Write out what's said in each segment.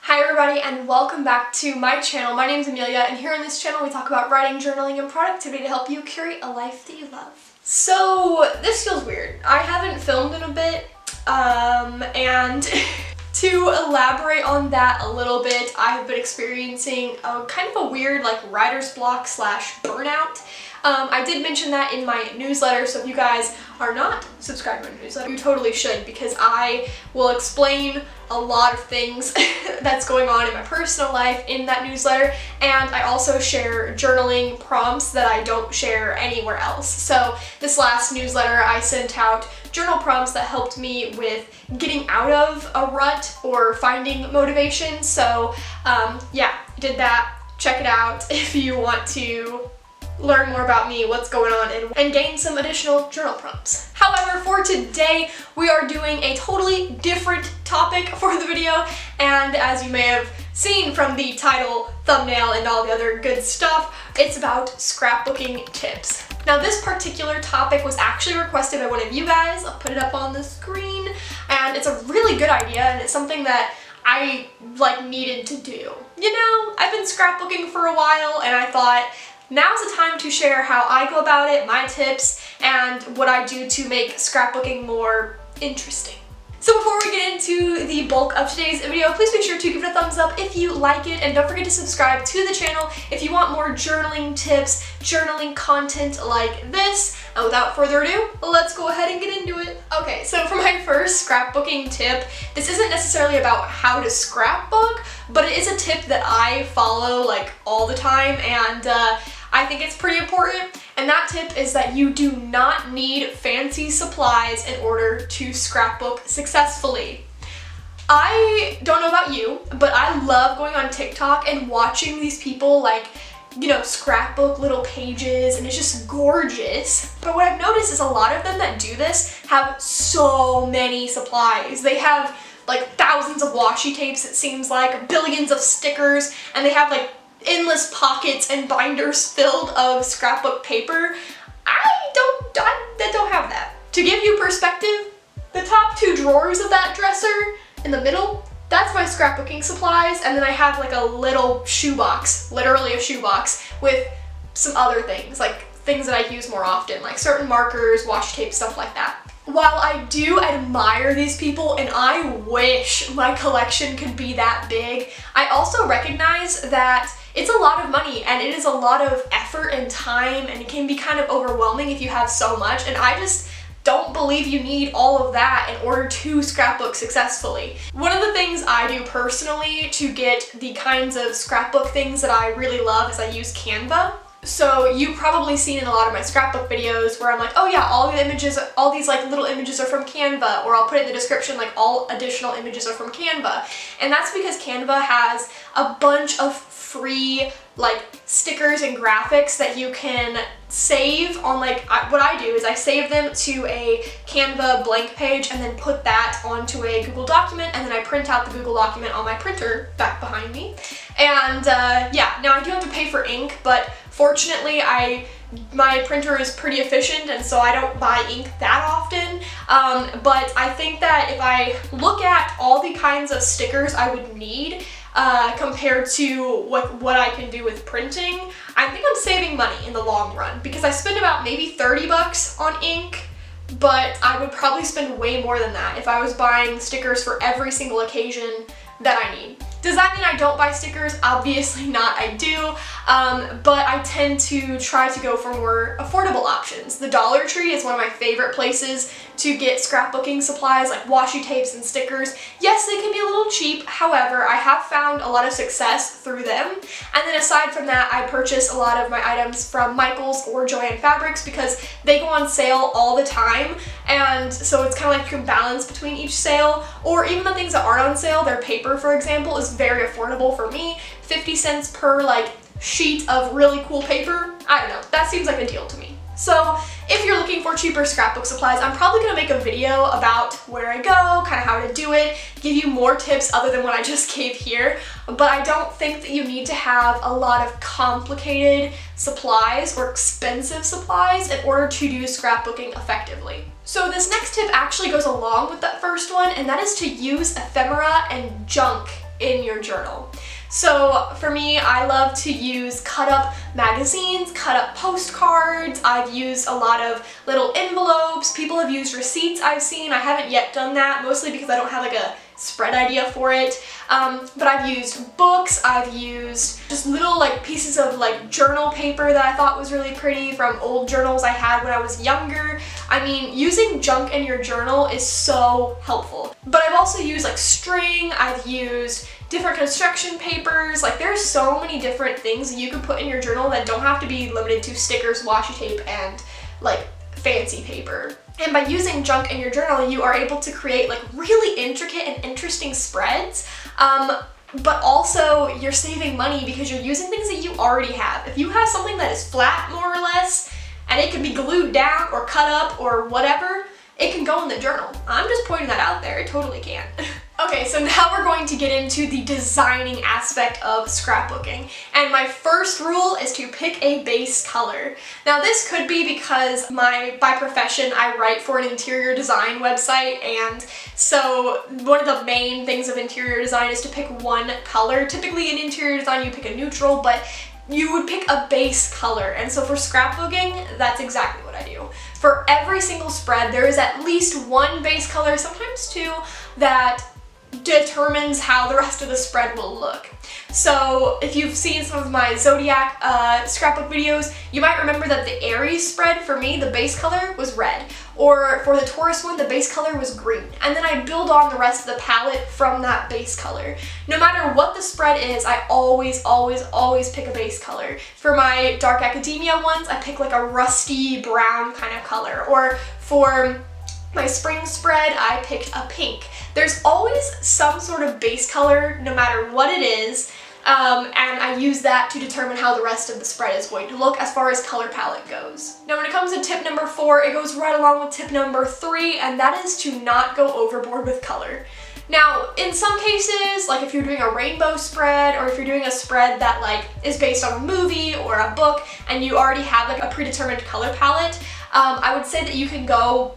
Hi everybody and welcome back to my channel. My name is Amelia and here on this channel we talk about writing, journaling, and productivity to help you curate a life that you love. So this feels weird. I haven't filmed in a bit and to elaborate on that a little bit, I have been experiencing a kind of a weird writer's block / burnout. I did mention that in my newsletter, so if you guys are not subscribed to my newsletter, you totally should, because I will explain a lot of things that's going on in my personal life in that newsletter, and I also share journaling prompts that I don't share anywhere else. So this last newsletter I sent out journal prompts that helped me with getting out of a rut or finding motivation. So yeah, did that. Check it out if you want to learn more about me, what's going on, and gain some additional journal prompts. However, for today, we are doing a totally different topic for the video, and as you may have seen from the title, thumbnail, and all the other good stuff, it's about scrapbooking tips. Now, this particular topic was actually requested by one of you guys. I'll put it up on the screen, and it's a really good idea, and it's something that I needed to do. You know, I've been scrapbooking for a while, and I thought, now's the time to share how I go about it, my tips, and what I do to make scrapbooking more interesting. So before we get into the bulk of today's video, please be sure to give it a thumbs up if you like it, and don't forget to subscribe to the channel if you want more journaling tips, journaling content like this. And without further ado, let's go ahead and get into it. Okay, so for my first scrapbooking tip, this isn't necessarily about how to scrapbook, but it is a tip that I follow all the time, and I think it's pretty important, and that tip is that you do not need fancy supplies in order to scrapbook successfully. I don't know about you, but I love going on TikTok and watching these people scrapbook little pages, and it's just gorgeous. But what I've noticed is a lot of them that do this have so many supplies. They have thousands of washi tapes, it seems like, billions of stickers, and they have endless pockets and binders filled of scrapbook paper. I don't have that. To give you perspective, the top two drawers of that dresser in the middle, that's my scrapbooking supplies, and then I have a little shoebox, literally a shoebox, with some other things, things that I use more often, like certain markers, washi tape, stuff like that. While I do admire these people and I wish my collection could be that big, I also recognize that it's a lot of money and it is a lot of effort and time, and it can be kind of overwhelming if you have so much, and I just don't believe you need all of that in order to scrapbook successfully. One of the things I do personally to get the kinds of scrapbook things that I really love is I use Canva. So you've probably seen in a lot of my scrapbook videos where I'm like, oh yeah, all these little images are from Canva, or I'll put it in the description all additional images are from Canva. And that's because Canva has a bunch of free stickers and graphics that you can save on what I do is I save them to a Canva blank page and then put that onto a Google document, and then I print out the Google document on my printer back behind me. And yeah, now I do have to pay for ink, but fortunately my printer is pretty efficient, and so I don't buy ink that often. But I think that if I look at all the kinds of stickers I would need compared to what I can do with printing, I think I'm saving money in the long run, because I spend about maybe 30 bucks on ink, but I would probably spend way more than that if I was buying stickers for every single occasion that I need. Does that mean I don't buy stickers? Obviously not, I do, but I tend to try to go for more affordable options. The Dollar Tree is one of my favorite places to get scrapbooking supplies like washi tapes and stickers. Yes, they can be a little cheap, however, I have found a lot of success through them. And then aside from that, I purchase a lot of my items from Michaels or Joann Fabrics because they go on sale all the time, and so it's kind of you can balance between each sale, or even the things that aren't on sale, their paper, for example, is very affordable for me. 50 cents per sheet of really cool paper. I don't know, that seems like a deal to me. So if you're looking for cheaper scrapbook supplies, I'm probably going to make a video about where I go, kind of how to do it, give you more tips other than what I just gave here, but I don't think that you need to have a lot of complicated supplies or expensive supplies in order to do scrapbooking effectively. So this next tip actually goes along with that first one, and that is to use ephemera and junk in your journal. So for me, I love to use cut up magazines, cut up postcards. I've used a lot of little envelopes. People have used receipts I've seen. I haven't yet done that, mostly because I don't have like a spread idea for it. But I've used books, I've used just little like pieces of like journal paper that I thought was really pretty from old journals I had when I was younger. I mean, using junk in your journal is so helpful. But I've also used like string, I've used different construction papers. Like there's so many different things that you can put in your journal that don't have to be limited to stickers, washi tape, and like fancy paper. And by using junk in your journal, you are able to create like really intricate and interesting spreads, but also you're saving money because you're using things that you already have. If you have something that is flat, more or less, and it can be glued down or cut up or whatever, it can go in the journal. I'm just pointing that out there, it totally can. Okay, so now we're going to get into the designing aspect of scrapbooking. And my first rule is to pick a base color. Now this could be because by profession, I write for an interior design website, and so one of the main things of interior design is to pick one color. Typically in interior design, you pick a neutral, but you would pick a base color. And so for scrapbooking, that's exactly what I do. For every single spread, there is at least one base color, sometimes two, that determines how the rest of the spread will look. So if you've seen some of my zodiac scrapbook videos, you might remember that the Aries spread, for me, the base color was red. Or for the Taurus one, the base color was green. And then I build on the rest of the palette from that base color. No matter what the spread is, I always pick a base color. For my dark academia ones, I pick like a rusty brown kind of color. Or for my spring spread, I picked a pink. There's always some sort of base color, no matter what it is, and I use that to determine how the rest of the spread is going to look as far as color palette goes. Now when it comes to tip number 4, it goes right along with tip number 3, and that is to not go overboard with color. Now, in some cases, like if you're doing a rainbow spread, or if you're doing a spread that like is based on a movie or a book, and you already have like a predetermined color palette, I would say that you can go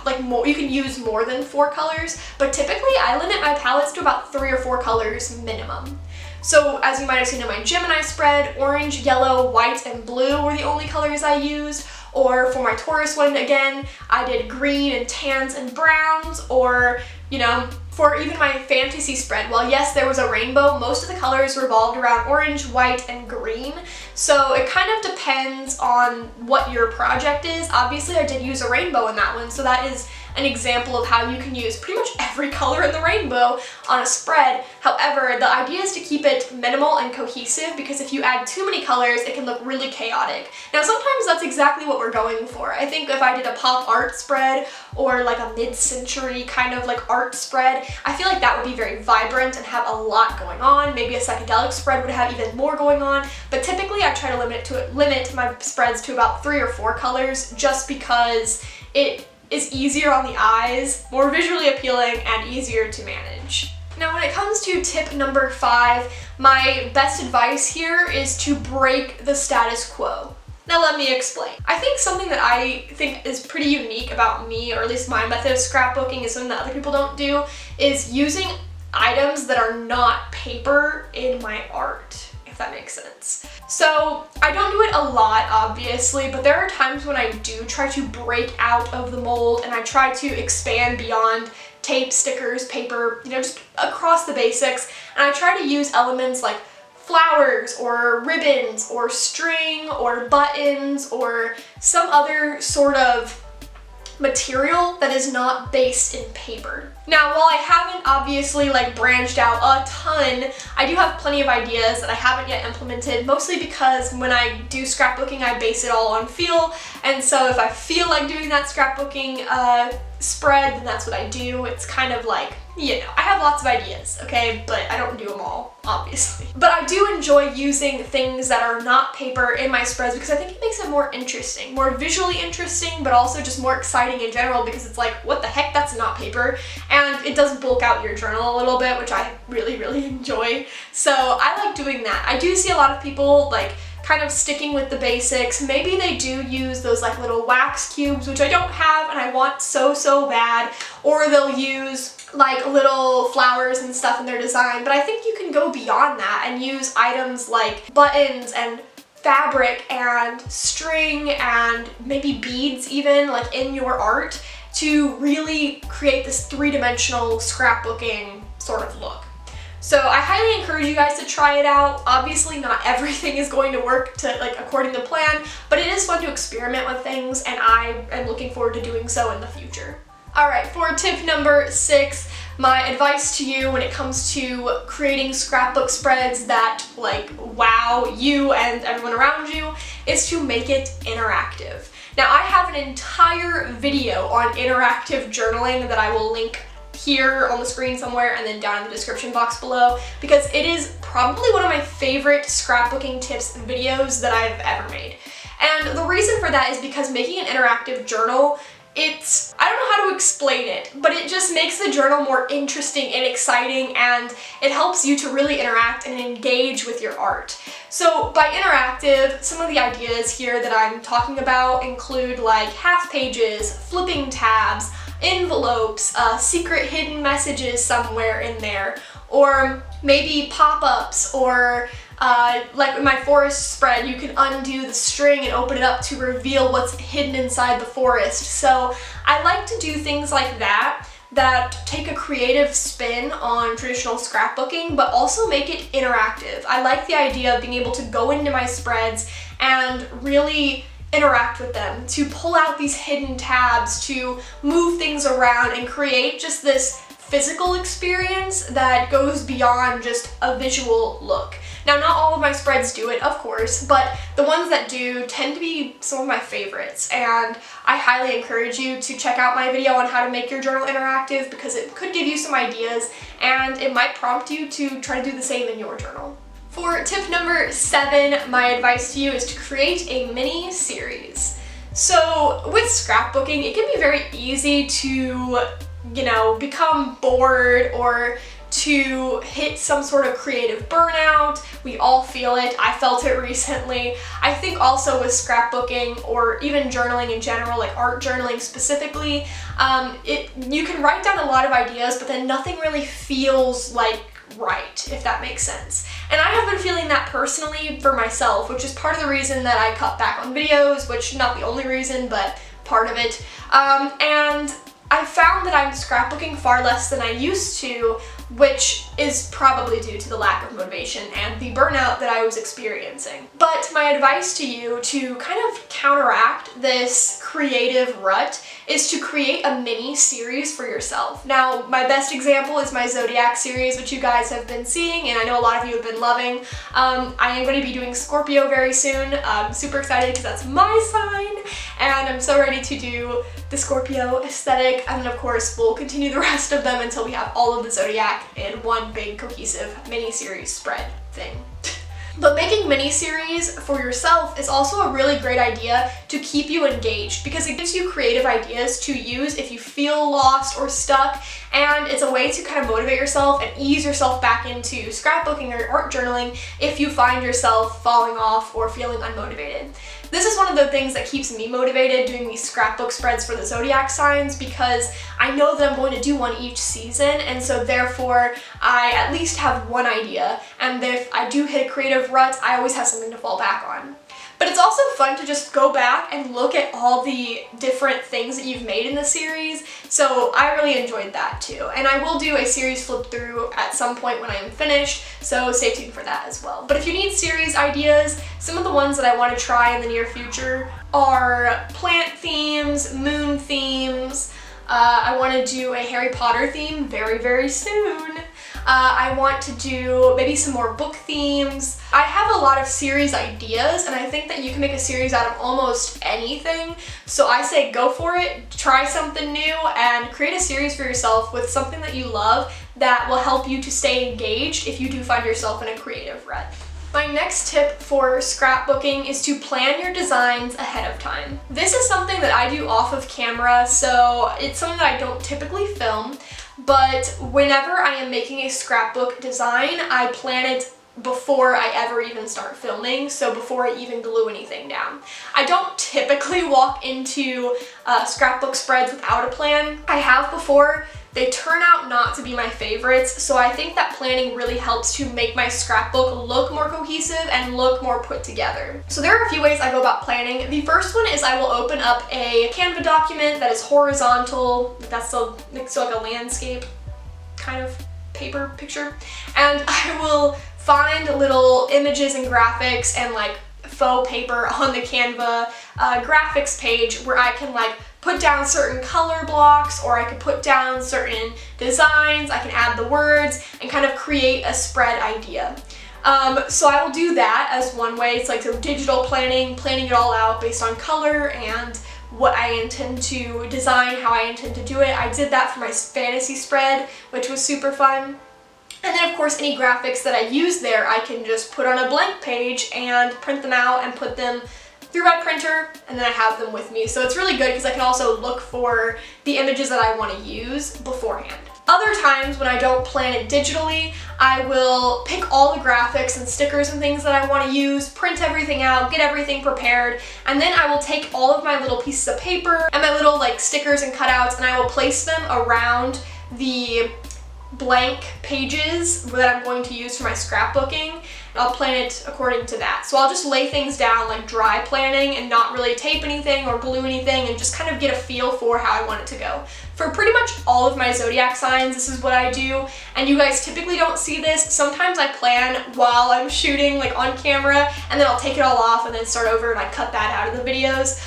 like more, you can use more than 4 colors, but typically I limit my palettes to about 3 or 4 colors minimum. So as you might have seen in my Gemini spread, orange, yellow, white, and blue were the only colors I used. Or for my Taurus one, again, I did green and tans and browns. Or, you know, for even my fantasy spread, while yes, there was a rainbow, most of the colors revolved around orange, white, and green. So it kind of depends on what your project is. Obviously, I did use a rainbow in that one, so that is an example of how you can use pretty much every color in the rainbow on a spread. However, the idea is to keep it minimal and cohesive, because if you add too many colors, it can look really chaotic. Now, sometimes that's exactly what we're going for. I think if I did a pop art spread or like a mid-century kind of like art spread, I feel like that would be very vibrant and have a lot going on. Maybe a psychedelic spread would have even more going on, but typically I try to limit my spreads to about 3 or 4 colors, just because it is easier on the eyes, more visually appealing, and easier to manage. Now when it comes to tip number 5, my best advice here is to break the status quo. Now let me explain. I think something that I think is pretty unique about me, or at least my method of scrapbooking, is something that other people don't do, is using items that are not paper in my art, if that makes sense. So I don't do it a lot, obviously, but there are times when I do try to break out of the mold, and I try to expand beyond tape, stickers, paper, you know, just across the basics. And I try to use elements like flowers or ribbons or string or buttons or some other sort of material that is not based in paper. Now, while I haven't obviously like branched out a ton, I do have plenty of ideas that I haven't yet implemented, mostly because when I do scrapbooking, I base it all on feel, and so if I feel like doing that scrapbooking spread, then that's what I do. It's kind of like, you know, I have lots of ideas, okay, but I don't do them all, obviously. But I do enjoy using things that are not paper in my spreads, because I think it makes it more interesting, more visually interesting, but also just more exciting in general, because it's like, what the heck, that's not paper. And it does bulk out your journal a little bit, which I really enjoy. So I like doing that. I do see a lot of people like kind of sticking with the basics. Maybe they do use those like little wax cubes, which I don't have and I want so bad, or they'll use like little flowers and stuff in their design, but I think you can go beyond that and use items like buttons and fabric and string and maybe beads even, like in your art, to really create this three-dimensional scrapbooking sort of look. So I highly encourage you guys to try it out. Obviously not everything is going to work to like according to plan, but it is fun to experiment with things, and I am looking forward to doing so in the future. Alright, for tip number 6, my advice to you when it comes to creating scrapbook spreads that like wow you and everyone around you is to make it interactive. Now I have an entire video on interactive journaling that I will link here on the screen somewhere and then down in the description box below, because it is probably one of my favorite scrapbooking tips videos that I've ever made. And the reason for that is because making an interactive journal, I don't know how to explain it, but it just makes the journal more interesting and exciting, and it helps you to really interact and engage with your art. So by interactive, some of the ideas here that I'm talking about include like half pages, flipping tabs, envelopes, secret hidden messages somewhere in there, or maybe pop-ups, or like in my forest spread, you can undo the string and open it up to reveal what's hidden inside the forest. So I like to do things like that take a creative spin on traditional scrapbooking, but also make it interactive. I like the idea of being able to go into my spreads and really interact with them, to pull out these hidden tabs, to move things around and create just this physical experience that goes beyond just a visual look. Now, not all of my spreads do it, of course, but the ones that do tend to be some of my favorites, and I highly encourage you to check out my video on how to make your journal interactive, because it could give you some ideas and it might prompt you to try to do the same in your journal. For tip number 7, my advice to you is to create a mini series. So with scrapbooking, it can be very easy to, become bored or to hit some sort of creative burnout. We all feel it. I felt it recently. I think also with scrapbooking, or even journaling in general, like art journaling specifically, you can write down a lot of ideas, but then nothing really feels like right, if that makes sense. And I have been feeling that personally for myself, which is part of the reason that I cut back on videos, which not the only reason, but part of it. And I found that I'm scrapbooking far less than I used to, which is probably due to the lack of motivation and the burnout that I was experiencing. But my advice to you to kind of counteract this creative rut is to create a mini series for yourself. Now, my best example is my Zodiac series, which you guys have been seeing, and I know a lot of you have been loving. I am going to be doing Scorpio very soon. I'm super excited because that's my sign, and I'm so ready to do the Scorpio aesthetic, and then of course we'll continue the rest of them until we have all of the Zodiac in one big cohesive mini-series spread thing. But making mini-series for yourself is also a really great idea to keep you engaged, because it gives you creative ideas to use if you feel lost or stuck, and it's a way to kind of motivate yourself and ease yourself back into scrapbooking or art journaling if you find yourself falling off or feeling unmotivated. This is one of the things that keeps me motivated doing these scrapbook spreads for the Zodiac signs, because I know that I'm going to do one each season, and so therefore I at least have one idea, and if I do hit a creative rut, I always have something to fall back on. But it's also fun to just go back and look at all the different things that you've made in the series, so I really enjoyed that too. And I will do a series flip through at some point when I am finished, so stay tuned for that as well. But if you need series ideas, some of the ones that I want to try in the near future are plant themes, moon themes. I want to do a Harry Potter theme very soon. I want to do maybe some more book themes. I have a lot of series ideas, and I think that you can make a series out of almost anything. So I say go for it, try something new, and create a series for yourself with something that you love that will help you to stay engaged if you do find yourself in a creative rut. My next tip for scrapbooking is to plan your designs ahead of time. This is something that I do off of camera, so it's something that I don't typically film, but whenever I am making a scrapbook design, I plan it before I ever even start filming, so before I even glue anything down. I don't typically walk into scrapbook spreads without a plan. I have before. They turn out not to be my favorites, so I think that planning really helps to make my scrapbook look more cohesive and look more put together. So there are a few ways I go about planning. The first one is I will open up a Canva document that is horizontal. That's so like a landscape kind of paper picture, and I will find little images and graphics and like faux paper on the Canva graphics page where I can like put down certain color blocks, or I could put down certain designs, I can add the words and kind of create a spread idea. So I will do that as one way. It's like so digital planning it all out based on color and what I intend to design, how I intend to do it. I did that for my fantasy spread, which was super fun. And then of course any graphics that I use there, I can just put on a blank page and print them out and put them through my printer, and then I have them with me. So it's really good because I can also look for the images that I want to use beforehand. Other times when I don't plan it digitally, I will pick all the graphics and stickers and things that I want to use, print everything out, get everything prepared, and then I will take all of my little pieces of paper and my little like stickers and cutouts, and I will place them around the blank pages that I'm going to use for my scrapbooking. I'll plan it according to that. So I'll just lay things down like dry planning and not really tape anything or glue anything, and just kind of get a feel for how I want it to go. For pretty much all of my zodiac signs, this is what I do, and you guys typically don't see this. Sometimes I plan while I'm shooting like on camera, and then I'll take it all off and then start over, and I cut that out of the videos.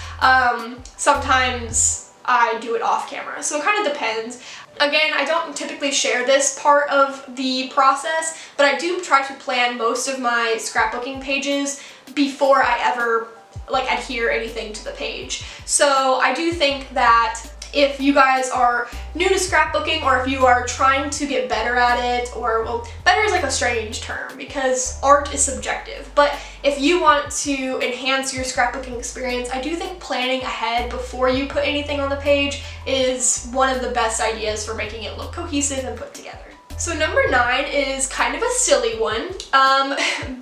Sometimes I do it off camera, so it kind of depends. Again, I don't typically share this part of the process, but I do try to plan most of my scrapbooking pages before I ever like adhere anything to the page. So I do think that if you guys are new to scrapbooking, or if you are trying to get better at it, or well, better is like a strange term because art is subjective, but if you want to enhance your scrapbooking experience, I do think planning ahead before you put anything on the page is one of the best ideas for making it look cohesive and put together. So number 9 is kind of a silly one,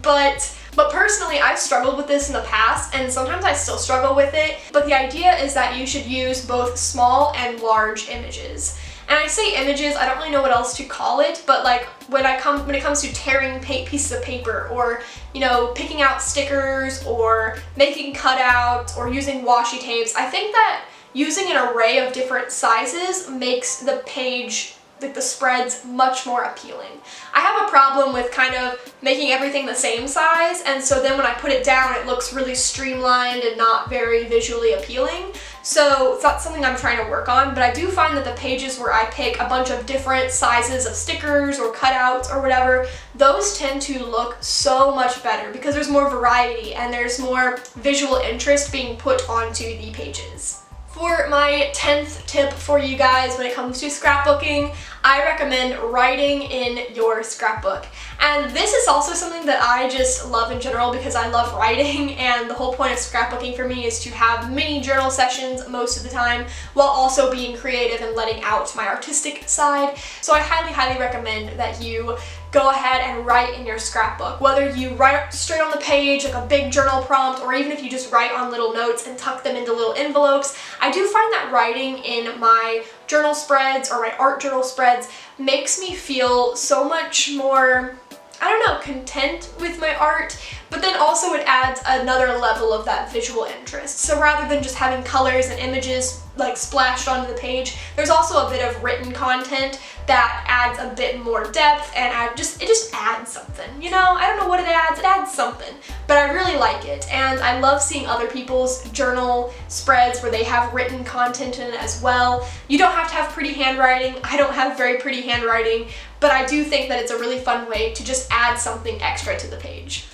but personally I've struggled with this in the past, and sometimes I still struggle with it, but the idea is that you should use both small and large images. And I say images, I don't really know what else to call it, but like when it comes to tearing pieces of paper, or you know, picking out stickers or making cutouts or using washi tapes, I think that using an array of different sizes makes the page, like the spreads, much more appealing. I have a problem with kind of making everything the same size, and so then when I put it down it looks really streamlined and not very visually appealing. So it's not something I'm trying to work on, but I do find that the pages where I pick a bunch of different sizes of stickers or cutouts or whatever, those tend to look so much better because there's more variety and there's more visual interest being put onto the pages. For my 10th tip for you guys when it comes to scrapbooking, I recommend writing in your scrapbook. And this is also something that I just love in general because I love writing, and the whole point of scrapbooking for me is to have mini journal sessions most of the time while also being creative and letting out my artistic side. So I highly, highly recommend that you go ahead and write in your scrapbook. Whether you write straight on the page like a big journal prompt, or even if you just write on little notes and tuck them into little envelopes, I do find that writing in my journal spreads or my art journal spreads makes me feel so much more, I don't know, content with my art, but then also it adds another level of that visual interest. So rather than just having colors and images like splashed onto the page, there's also a bit of written content that adds a bit more depth, and it just adds something, you know? I don't know what it adds something, but I really like it, and I love seeing other people's journal spreads where they have written content in it as well. You don't have to have pretty handwriting. I don't have very pretty handwriting, but I do think that it's a really fun way to just add something extra to the page.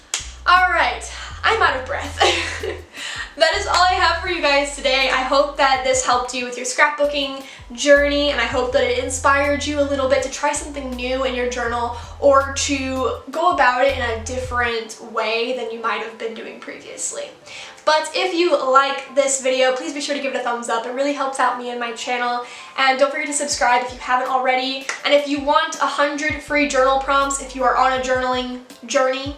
Alright, I'm out of breath. That is all I have for you guys today. I hope that this helped you with your scrapbooking journey, and I hope that it inspired you a little bit to try something new in your journal or to go about it in a different way than you might have been doing previously. But if you like this video, please be sure to give it a thumbs up. It really helps out me and my channel. And don't forget to subscribe if you haven't already. And if you want 100 free journal prompts, if you are on a journaling journey,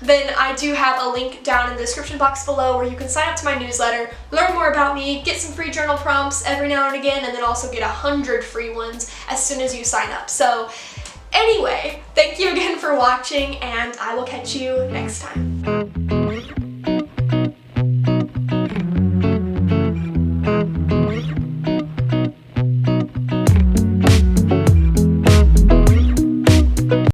then I do have a link down in the description box below where you can sign up to my newsletter, learn more about me, get some free journal prompts every now and again, and then also get 100 free ones as soon as you sign up. So anyway, thank you again for watching, and I will catch you next time.